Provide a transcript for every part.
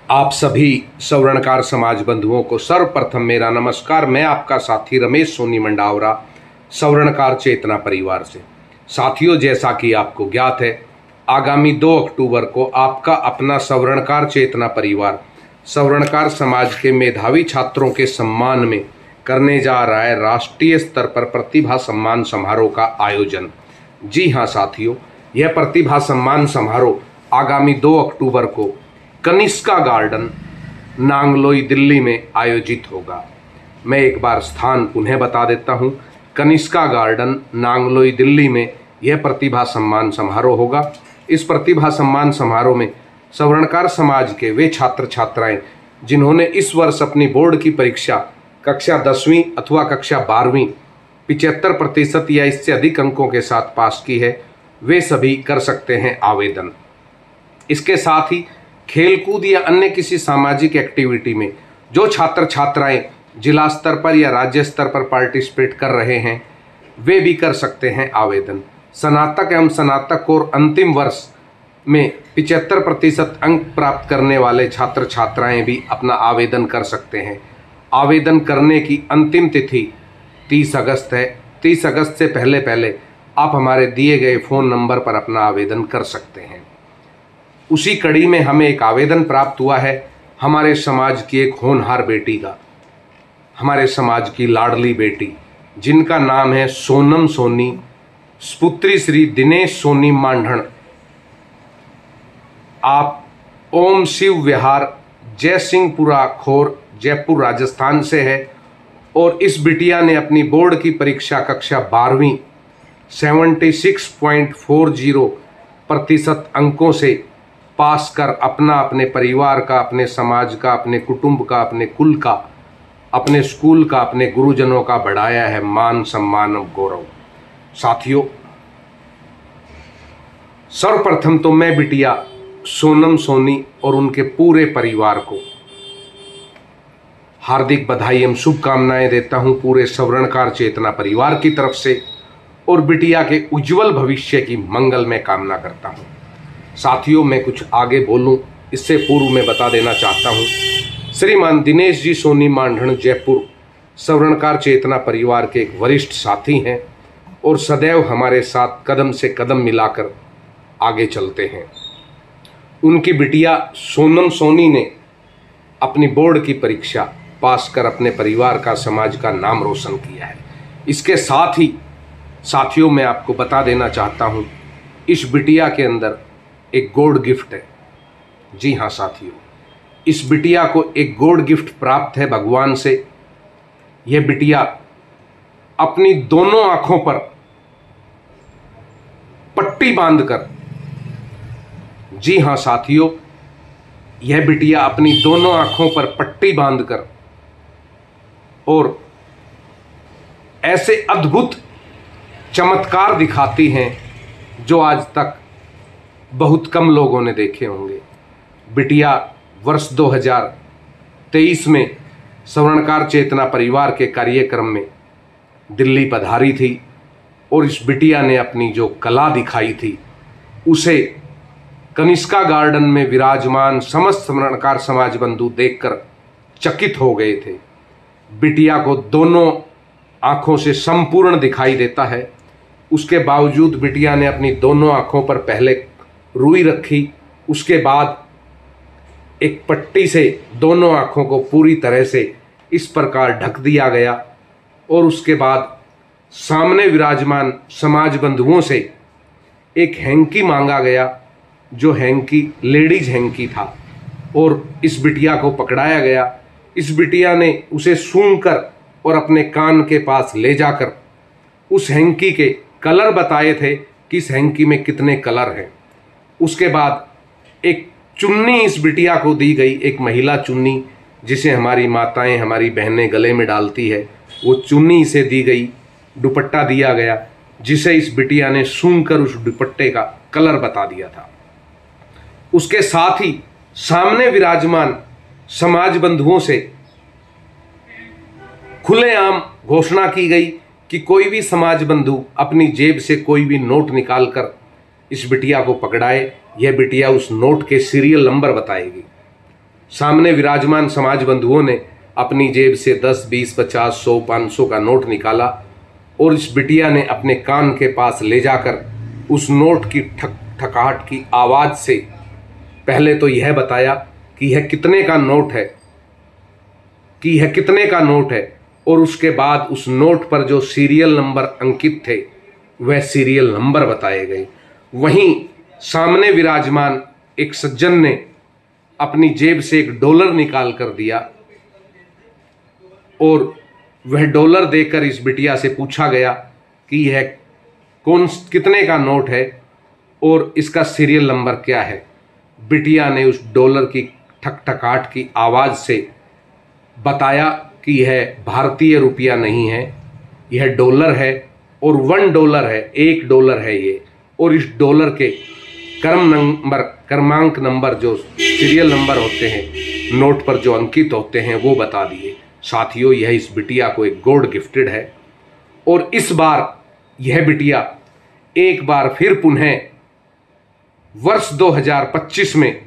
आप सभी सवर्णकार समाज बंधुओं को सर्वप्रथम मेरा नमस्कार। मैं आपका साथी रमेश सोनी मंडावरा, सवर्णकार चेतना परिवार से। साथियों, जैसा कि आपको ज्ञात है, आगामी 2 अक्टूबर को आपका अपना सवर्णकार चेतना परिवार सवर्णकार समाज के मेधावी छात्रों के सम्मान में करने जा रहा है राष्ट्रीय स्तर पर प्रतिभा सम्मान समारोह का आयोजन। जी हाँ साथियों, यह प्रतिभा सम्मान समारोह आगामी 2 अक्टूबर को कनिष्का गार्डन, नांगलोई, दिल्ली में आयोजित होगा। मैं एक बार स्थान पुनः बता देता हूँ। कनिष्का गार्डन, नांगलोई, दिल्ली में यह प्रतिभा सम्मान समारोह होगा। इस प्रतिभा सम्मान समारोह में सवर्णकार समाज के वे छात्र छात्राएं जिन्होंने इस वर्ष अपनी बोर्ड की परीक्षा कक्षा 10वीं अथवा कक्षा 12वीं 75% या इससे अधिक अंकों के साथ पास की है, वे सभी कर सकते हैं आवेदन। इसके साथ ही खेलकूद या अन्य किसी सामाजिक एक्टिविटी में जो छात्र छात्राएं जिला स्तर पर या राज्य स्तर पर पार्टिसिपेट कर रहे हैं, वे भी कर सकते हैं आवेदन। स्नातक एवं स्नातक और अंतिम वर्ष में 75% अंक प्राप्त करने वाले छात्र छात्राएं भी अपना आवेदन कर सकते हैं। आवेदन करने की अंतिम तिथि 30 अगस्त है। 30 अगस्त से पहले आप हमारे दिए गए फ़ोन नंबर पर अपना आवेदन कर सकते हैं। उसी कड़ी में हमें एक आवेदन प्राप्त हुआ है हमारे समाज की एक होनहार बेटी का, हमारे समाज की लाडली बेटी जिनका नाम है सोनम सोनी, पुत्री श्री दिनेश सोनी मांढण। आप ओम शिव विहार, जय सिंहपुरा खोर, जयपुर, राजस्थान से है और इस बिटिया ने अपनी बोर्ड की परीक्षा कक्षा 12वीं 76.40% अंकों से पास कर अपना, अपने परिवार का, अपने समाज का, अपने कुटुंब का, अपने कुल का, अपने स्कूल का, अपने गुरुजनों का बढ़ाया है मान, सम्मान और गौरव। साथियों, सर्वप्रथम तो मैं बिटिया सोनम सोनी और उनके पूरे परिवार को हार्दिक बधाई एवं शुभकामनाएं देता हूं पूरे सवर्णकार चेतना परिवार की तरफ से और बिटिया के उज्जवल भविष्य की मंगलमय कामना करता हूं। साथियों, मैं कुछ आगे बोलूं इससे पूर्व मैं बता देना चाहता हूं, श्रीमान दिनेश जी सोनी मांढण जयपुर सवर्णकार चेतना परिवार के एक वरिष्ठ साथी हैं और सदैव हमारे साथ कदम से कदम मिलाकर आगे चलते हैं। उनकी बिटिया सोनम सोनी ने अपनी बोर्ड की परीक्षा पास कर अपने परिवार का, समाज का नाम रोशन किया है। इसके साथ ही साथियों, मैं आपको बता देना चाहता हूं, इस बिटिया के अंदर एक गॉड गिफ्ट है। जी हाँ साथियों, इस बिटिया को एक गॉड गिफ्ट प्राप्त है भगवान से। यह बिटिया अपनी दोनों आंखों पर पट्टी बांधकर, जी हाँ साथियों, यह बिटिया अपनी दोनों आंखों पर पट्टी बांधकर और ऐसे अद्भुत चमत्कार दिखाती हैं जो आज तक बहुत कम लोगों ने देखे होंगे। बिटिया वर्ष 2023 में सवर्णकार चेतना परिवार के कार्यक्रम में दिल्ली पधारी थी और इस बिटिया ने अपनी जो कला दिखाई थी उसे कनिष्का गार्डन में विराजमान समस्त सवर्णकार समाज बंधु देखकर चकित हो गए थे। बिटिया को दोनों आंखों से संपूर्ण दिखाई देता है। उसके बावजूद बिटिया ने अपनी दोनों आंखों पर पहले रुई रखी, उसके बाद एक पट्टी से दोनों आंखों को पूरी तरह से इस प्रकार ढक दिया गया और उसके बाद सामने विराजमान समाज बंधुओं से एक हैंकी मांगा गया, जो हैंकी लेडीज हैंकी था, और इस बिटिया को पकड़ाया गया। इस बिटिया ने उसे सूंघकर और अपने कान के पास ले जाकर उस हैंकी के कलर बताए थे कि इस हैंकी में कितने कलर हैं। उसके बाद एक चुन्नी इस बिटिया को दी गई, एक महिला चुन्नी जिसे हमारी माताएं, हमारी बहनें गले में डालती है, वो चुन्नी इसे दी गई। दुपट्टा दिया गया जिसे इस बिटिया ने सूंघकर उस दुपट्टे का कलर बता दिया था। उसके साथ ही सामने विराजमान समाज बंधुओं से खुलेआम घोषणा की गई कि कोई भी समाज बंधु अपनी जेब से कोई भी नोट निकालकर इस बिटिया को पकड़ाए, यह बिटिया उस नोट के सीरियल नंबर बताएगी। सामने विराजमान समाज बंधुओं ने अपनी जेब से 10, 20, 50, 100, 500 का नोट निकाला और इस बिटिया ने अपने कान के पास ले जाकर उस नोट की ठक ठकाहट की आवाज़ से पहले तो यह बताया कि यह कितने का नोट है, कि यह कितने का नोट है, और उसके बाद उस नोट पर जो सीरियल नंबर अंकित थे वह सीरियल नंबर बताए गए। वहीं सामने विराजमान एक सज्जन ने अपनी जेब से $1 निकाल कर दिया और वह $1 देकर इस बिटिया से पूछा गया कि यह कितने का नोट है और इसका सीरियल नंबर क्या है। बिटिया ने उस $1 की ठकठकाहट की आवाज़ से बताया कि यह भारतीय रुपया नहीं है, यह $1 है और $1 है, $1 है ये, और इस $1 के क्रमांक नंबर जो सीरियल नंबर होते हैं नोट पर जो अंकित होते हैं वो बता दिए। साथियों, यह इस बिटिया को एक गॉड गिफ्टेड है और इस बार यह बिटिया एक बार फिर पुनः वर्ष 2025 में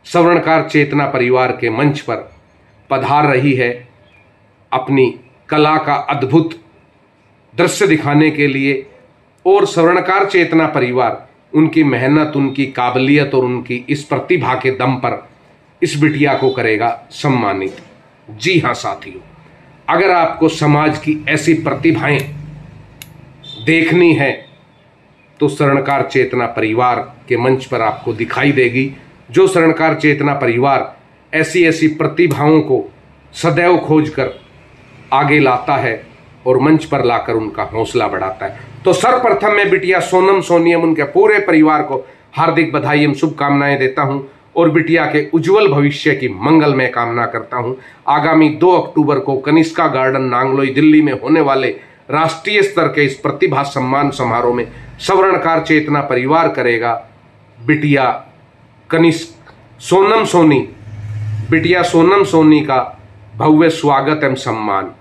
स्वर्णकार चेतना परिवार के मंच पर पधार रही है अपनी कला का अद्भुत दृश्य दिखाने के लिए। और स्वर्णकार चेतना परिवार उनकी मेहनत, उनकी काबिलियत और उनकी इस प्रतिभा के दम पर इस बिटिया को करेगा सम्मानित। जी हाँ साथियों, अगर आपको समाज की ऐसी प्रतिभाएं देखनी है तो स्वर्णकार चेतना परिवार के मंच पर आपको दिखाई देगी। जो स्वर्णकार चेतना परिवार ऐसी ऐसी प्रतिभाओं को सदैव खोजकर आगे लाता है और मंच पर लाकर उनका हौसला बढ़ाता है। तो सर्वप्रथम मैं बिटिया सोनम सोनियम उनके पूरे परिवार को हार्दिक बधाई एवं शुभकामनाएं देता हूं और बिटिया के उज्जवल भविष्य की मंगलमय कामना करता हूं। आगामी 2 अक्टूबर को कनिष्का गार्डन नांगलोई दिल्ली में होने वाले राष्ट्रीय स्तर के इस प्रतिभा सम्मान समारोह में स्वर्णकार चेतना परिवार करेगा बिटिया सोनम सोनी, बिटिया सोनम सोनी का भव्य स्वागत एवं सम्मान।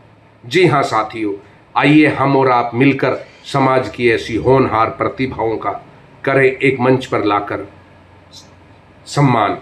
जी हाँ साथियों, आइए हम और आप मिलकर समाज की ऐसी होनहार प्रतिभाओं का करें एक मंच पर लाकर सम्मान।